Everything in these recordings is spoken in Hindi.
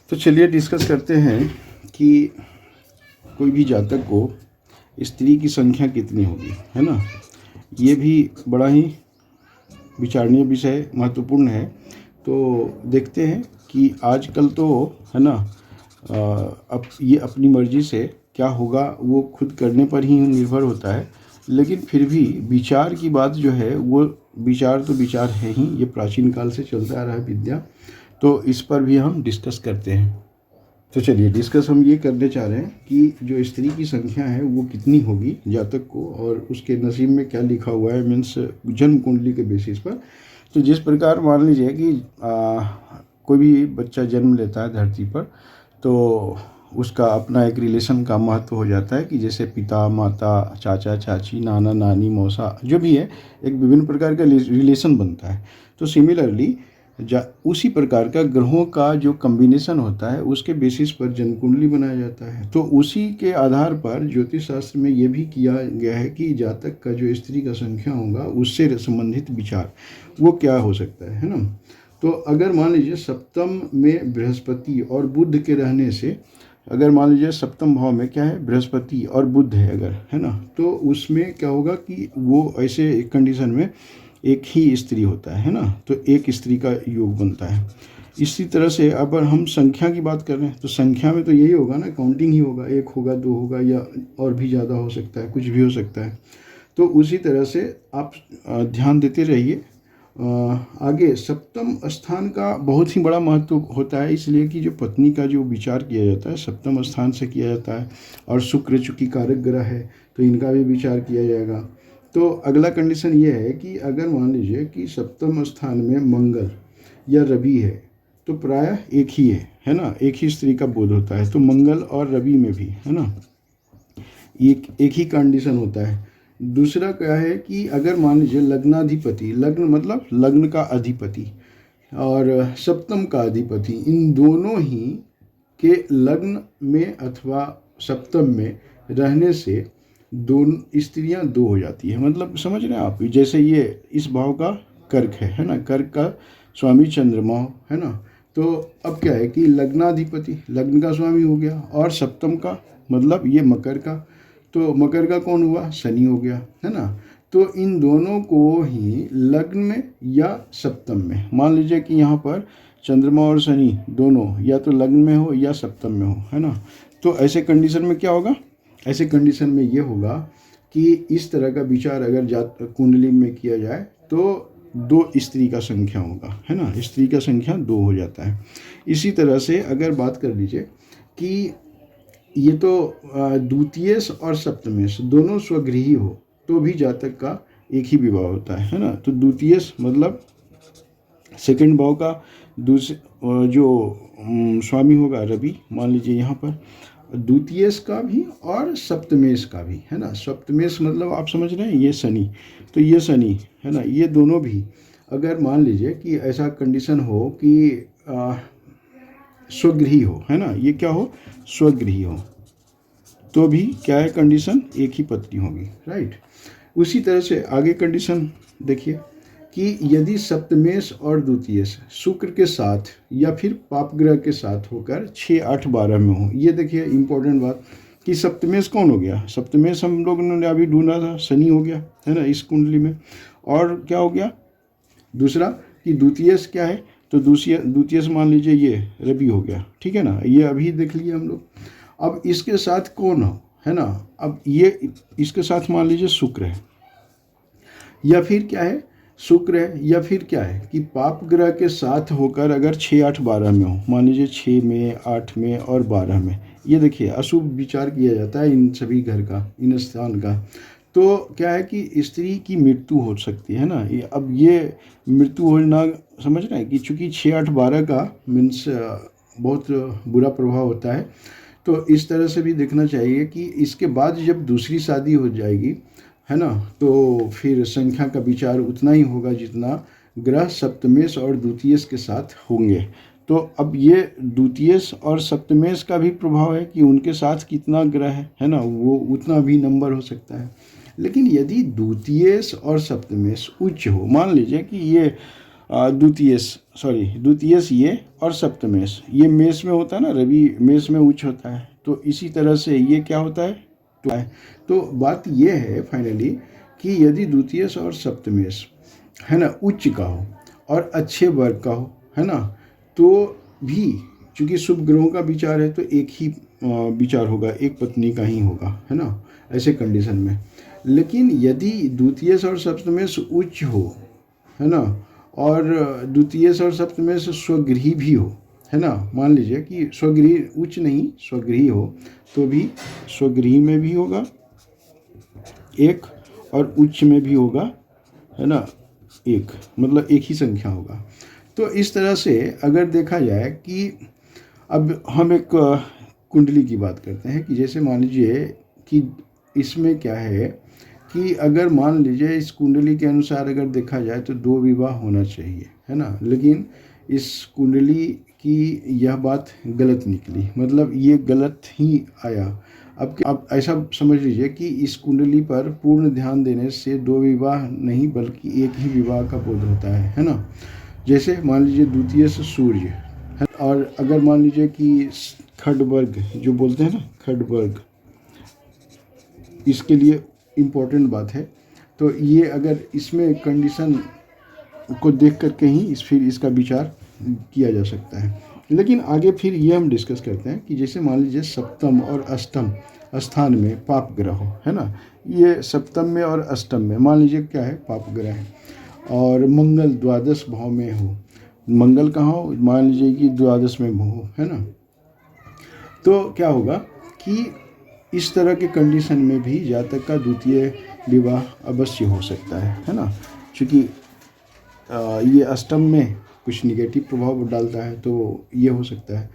तो चलिए डिस्कस करते हैं कि कोई भी जातक को स्त्री की संख्या कितनी होगी, है ना। ये भी बड़ा ही विचारणीय विषय, महत्वपूर्ण है। तो देखते हैं कि आजकल तो है ना, अब ये अपनी मर्जी से क्या होगा वो खुद करने पर ही निर्भर होता है। लेकिन फिर भी विचार की बात जो है वो विचार तो विचार है ही, ये प्राचीन काल से चलता आ रहा है विद्या। तो इस पर भी हम डिस्कस करते हैं। तो चलिए डिस्कस हम ये करने चाह रहे हैं कि जो स्त्री की संख्या है वो कितनी होगी जातक को, और उसके नसीब में क्या लिखा हुआ है, मीन्स जन्म कुंडली के बेसिस पर। तो जिस प्रकार मान लीजिए कि कोई भी बच्चा जन्म लेता है धरती पर, तो उसका अपना एक रिलेशन का महत्व हो जाता है कि जैसे पिता माता, चाचा चाची, नाना नानी, मौसा, जो भी है, एक विभिन्न प्रकार का रिलेशन बनता है। तो सिमिलरली उसी प्रकार का ग्रहों का जो कम्बिनेशन होता है उसके बेसिस पर जन्म कुंडली बनाया जाता है। तो उसी के आधार पर ज्योतिष शास्त्र में ये भी किया गया है कि जातक का जो स्त्री का संख्या होगा उससे संबंधित विचार वो क्या हो सकता है ना। तो अगर मान लीजिए सप्तम में बृहस्पति और बुध के रहने से, अगर मान लीजिए सप्तम भाव में क्या है, बृहस्पति और बुध है अगर, है ना, तो उसमें क्या होगा कि वो ऐसे एक कंडीशन में एक ही स्त्री होता है ना, तो एक स्त्री का योग बनता है। इसी तरह से अगर हम संख्या की बात कर रहे हैं तो संख्या में तो यही होगा ना, काउंटिंग ही होगा, एक होगा, दो होगा, या और भी ज़्यादा हो सकता है, कुछ भी हो सकता है। तो उसी तरह से आप ध्यान देते रहिए। आगे सप्तम स्थान का बहुत ही बड़ा महत्व होता है, इसलिए कि जो पत्नी का जो विचार किया जाता है सप्तम स्थान से किया जाता है। और शुक्र चूंकि कारक ग्रह है तो इनका भी विचार किया जाएगा। तो अगला कंडीशन ये है कि अगर मान लीजिए कि सप्तम स्थान में मंगल या रवि है तो प्रायः एक ही है ना, एक ही स्त्री का बोध होता है। तो मंगल और रवि में भी, है ना, एक ही कंडीशन होता है। दूसरा क्या है कि अगर मान लीजिए लग्नाधिपति, लग्न मतलब लग्न का अधिपति, और सप्तम का अधिपति, इन दोनों ही के लग्न में अथवा सप्तम में रहने से दोनों स्त्रियां दो हो जाती है। मतलब समझ रहे हैं आप, जैसे ये इस भाव का कर्क है ना, कर्क का स्वामी चंद्रमा है ना। तो अब क्या है कि लग्नाधिपति लग्न का स्वामी हो गया, और सप्तम का मतलब ये मकर का, तो मकर का कौन हुआ, शनि हो गया, है ना। तो इन दोनों को ही लग्न में या सप्तम में, मान लीजिए कि यहाँ पर चंद्रमा और शनि दोनों या तो लग्न में हो या सप्तम में हो, है ना। तो ऐसे कंडीशन में क्या होगा, ऐसे कंडीशन में ये होगा कि इस तरह का विचार अगर जात कुंडली में किया जाए तो दो स्त्री का संख्या होगा, है ना, स्त्री का संख्या दो हो जाता है। इसी तरह से अगर बात कर लीजिए कि ये तो द्वितीयेश और सप्तमेश दोनों स्वगृही हो तो भी जातक का एक ही विवाह होता है ना। तो द्वितीयेश मतलब सेकंड भाव का दूसरे जो स्वामी होगा रवि, मान लीजिए यहाँ पर द्वितीयेश का भी और सप्तमेश का भी, है ना। सप्तमेश मतलब आप समझ रहे हैं, ये शनि, तो ये शनि है ना, ये दोनों भी अगर मान लीजिए कि ऐसा कंडीशन हो कि स्वगृही हो, है ना, ये क्या हो, स्वगृही हो, तो भी क्या है कंडीशन, एक ही पत्नी होगी, राइट। उसी तरह से आगे कंडीशन देखिए कि यदि सप्तमेश और द्वितीयेश शुक्र के साथ या फिर पाप ग्रह के साथ होकर 6, 8, 12 में हो। ये देखिए इंपॉर्टेंट बात कि सप्तमेश कौन हो गया, सप्तमेश हम लोग ने अभी ढूंढा था, शनि हो गया, है ना, इस कुंडली में। और क्या हो गया दूसरा कि द्वितीयेश क्या है, तो द्वितीयेश मान लीजिए ये रवि हो गया, ठीक है ना, ये अभी देख लिए हम लोग। अब इसके साथ कौन हो, है ना, अब ये इसके साथ मान लीजिए शुक्र है, या फिर क्या है, शुक्र है, या फिर क्या है कि पाप ग्रह के साथ होकर अगर 6, 8, 12 में हो, मान लीजिए 6 में, 8 में और 12 में, ये देखिए अशुभ विचार किया जाता है इन सभी घर का, इन स्थान का। तो क्या है कि स्त्री की मृत्यु हो सकती है ना। ये अब ये मृत्यु होना समझ रहे हैं कि चूँकि 6, 8, 12 का मीन्स बहुत बुरा प्रभाव होता है। तो इस तरह से भी देखना चाहिए कि इसके बाद जब दूसरी शादी हो जाएगी, है ना, तो फिर संख्या का विचार उतना ही होगा जितना ग्रह सप्तमेश और द्वितीयेश के साथ होंगे। तो अब ये द्वितीयेश और सप्तमेश का भी प्रभाव है कि उनके साथ कितना ग्रह है ना, वो उतना भी नंबर हो सकता है। लेकिन यदि द्वितीयेश और सप्तमेश उच्च हो, मान लीजिए कि ये द्वितीयस ये और सप्तमेश, ये मेष में होता है ना, रवि मेष में उच्च होता है, तो इसी तरह से ये क्या होता है, तो बात ये है फाइनली कि यदि द्वितीयस और सप्तमेश है ना उच्च का हो और अच्छे वर्ग का हो, है ना, तो भी चूंकि शुभ ग्रहों का विचार है तो एक ही विचार होगा, एक पत्नी का ही होगा, है ना, ऐसे कंडीशन में। लेकिन यदि द्वितीयस और सप्तमेश उच्च हो, है ना, और द्वितीयस और सप्तमेश स्वगृही भी हो, है ना, मान लीजिए कि स्वगृही उच्च नहीं स्वगृही हो, तो भी स्वगृही में भी होगा एक और उच्च में भी होगा, है ना, एक, मतलब एक ही संख्या होगा। तो इस तरह से अगर देखा जाए कि अब हम एक कुंडली की बात करते हैं कि जैसे मान लीजिए कि इसमें क्या है कि अगर मान लीजिए इस कुंडली के अनुसार अगर देखा जाए तो 2 विवाह होना चाहिए, है ना, लेकिन इस कुंडली की यह बात गलत निकली, मतलब ये गलत ही आया। अब ऐसा समझ लीजिए कि इस कुंडली पर पूर्ण ध्यान देने से 2 विवाह नहीं बल्कि एक ही विवाह का बोध होता है ना। जैसे मान लीजिए द्वितीय से सूर्य है, और अगर मान लीजिए कि खड्वर्ग जो बोलते हैं ना, खड्वर्ग, इसके लिए इम्पोर्टेंट बात है, तो ये अगर इसमें कंडीशन को देख करके ही फिर इसका विचार किया जा सकता है। लेकिन आगे फिर ये हम डिस्कस करते हैं कि जैसे मान लीजिए सप्तम और अष्टम स्थान में पाप ग्रह हो, है ना, ये सप्तम में और अष्टम में मान लीजिए क्या है, पाप ग्रह है, और मंगल द्वादश भाव में हो, मंगल कहाँ हो, मान लीजिए कि द्वादश में हो, है ना, तो क्या होगा कि इस तरह के कंडीशन में भी जातक का द्वितीय विवाह अवश्य हो सकता है ना, क्योंकि ये अष्टम में कुछ निगेटिव प्रभाव डालता है, तो ये हो सकता है।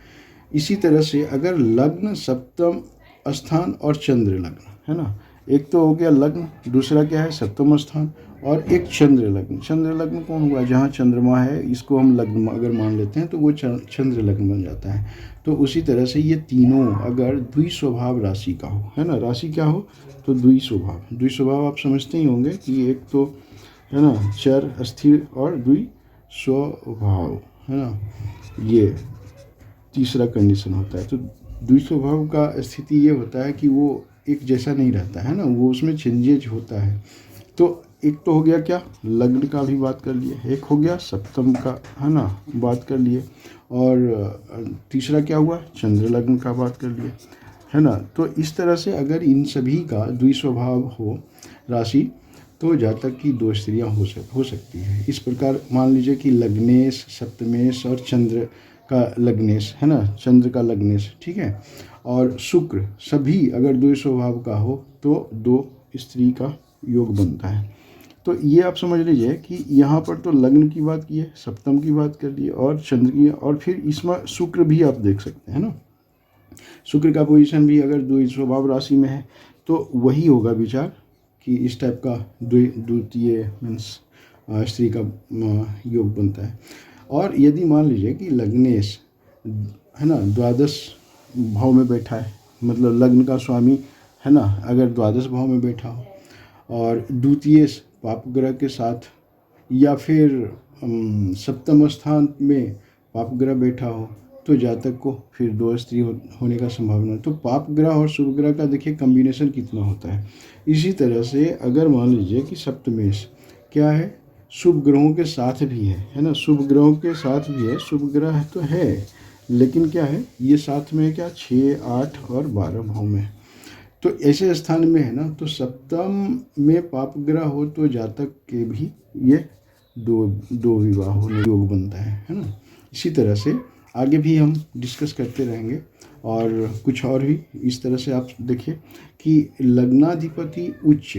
इसी तरह से अगर लग्न सप्तम स्थान और चंद्र लग्न, है ना, एक तो हो गया लग्न, दूसरा क्या है सप्तम स्थान, और एक चंद्र लग्न। चंद्र लग्न कौन हुआ, जहाँ चंद्रमा है इसको हम लग्न अगर मान लेते हैं तो वो चंद्र लग्न बन जाता है। तो उसी तरह से ये तीनों अगर द्विस्वभाव राशि का हो, है ना, राशि क्या हो तो द्विस्वभाव। द्विस्वभाव आप समझते ही होंगे कि एक तो है ना चर स्थिर और द्विस्वभाव, है ना, ये तीसरा कंडीशन होता है। तो द्विस्वभाव का स्थिति ये होता है कि वो एक जैसा नहीं रहता है ना, वो उसमें चेंजेज होता है। तो एक तो हो गया क्या, लग्न का भी बात कर लिए, एक हो गया सप्तम का, है ना, बात कर लिए, और तीसरा क्या हुआ, चंद्र लग्न का बात कर लिए, है ना। तो इस तरह से अगर इन सभी का द्विस्वभाव हो राशि, तो जातक की 2 स्त्रियाँ हो सकती है। इस प्रकार मान लीजिए कि लग्नेश, सप्तमेश और चंद्र का लग्नेश, है ना, चंद्र का लग्नेश, ठीक है, और शुक्र सभी अगर द्विस्वभाव का हो तो 2 स्त्री का योग बनता है। तो ये आप समझ लीजिए कि यहाँ पर तो लग्न की बात की है, सप्तम की बात कर ली और चंद्र की, और फिर इसमें शुक्र भी आप देख सकते हैं ना, शुक्र का पोजीशन भी अगर द्विस्वभाव राशि में है तो वही होगा विचार कि इस टाइप का द्वितीय मीन्स स्त्री का योग बनता है। और यदि मान लीजिए कि लग्नेश, है ना, द्वादश भाव में बैठा है, मतलब लग्न का स्वामी, है ना, अगर द्वादश भाव में बैठा हो और द्वितीय पाप ग्रह के साथ, या फिर सप्तम स्थान में पाप ग्रह बैठा हो, तो जातक को फिर 2 स्त्री होने का संभावना है। तो पाप ग्रह और शुभ ग्रह का देखिए कम्बिनेशन कितना होता है। इसी तरह से अगर मान लीजिए कि सप्तमेश क्या है, शुभ ग्रहों के साथ भी है ना, शुभ ग्रहों के साथ भी है, शुभ ग्रह तो है, लेकिन क्या है ये साथ में क्या 6, 8 और 12 भाव में, तो ऐसे स्थान में है ना, तो सप्तम में पाप ग्रह हो तो जातक के भी ये दो विवाह होने योग बनता है ना। इसी तरह से आगे भी हम डिस्कस करते रहेंगे, और कुछ और भी इस तरह से आप देखिए कि लग्नाधिपति उच्च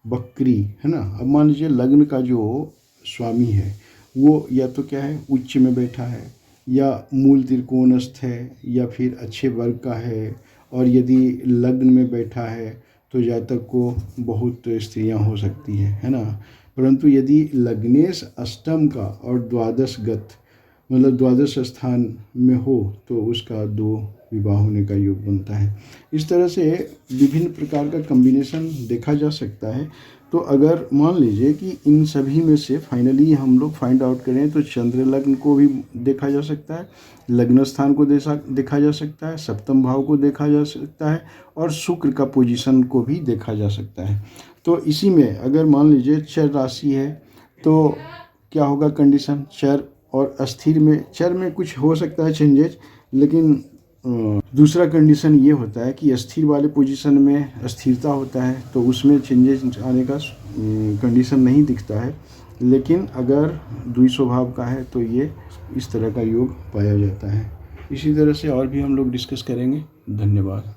बकरी, है ना। अब मान लीजिए लग्न का जो स्वामी है वो या तो क्या है उच्च में बैठा है, या मूल त्रिकोणस्थ है, या फिर अच्छे वर्ग का है, और यदि लग्न में बैठा है तो जातक को बहुत स्त्रियां हो सकती है ना। परंतु यदि लग्नेश अष्टम का और द्वादशगत, मतलब द्वादश स्थान में हो, तो उसका 2 विवाह होने का योग बनता है। इस तरह से विभिन्न प्रकार का कम्बिनेशन देखा जा सकता है। तो अगर मान लीजिए कि इन सभी में से फाइनली हम लोग फाइंड आउट करें तो चंद्र लग्न को भी देखा जा सकता है, लग्न स्थान को देखा जा सकता है, सप्तम भाव को देखा जा सकता है और शुक्र का पोजीशन को भी देखा जा सकता है। तो इसी में अगर मान लीजिए चर राशि है तो क्या होगा कंडीशन, चर और अस्थिर में, चर में कुछ हो सकता है चेंजेज, लेकिन दूसरा कंडीशन ये होता है कि स्थिर वाले पोजीशन में स्थिरता होता है तो उसमें चेंजेस आने का कंडीशन नहीं दिखता है। लेकिन अगर द्विस्वभाव का है तो ये इस तरह का योग पाया जाता है। इसी तरह से और भी हम लोग डिस्कस करेंगे। धन्यवाद।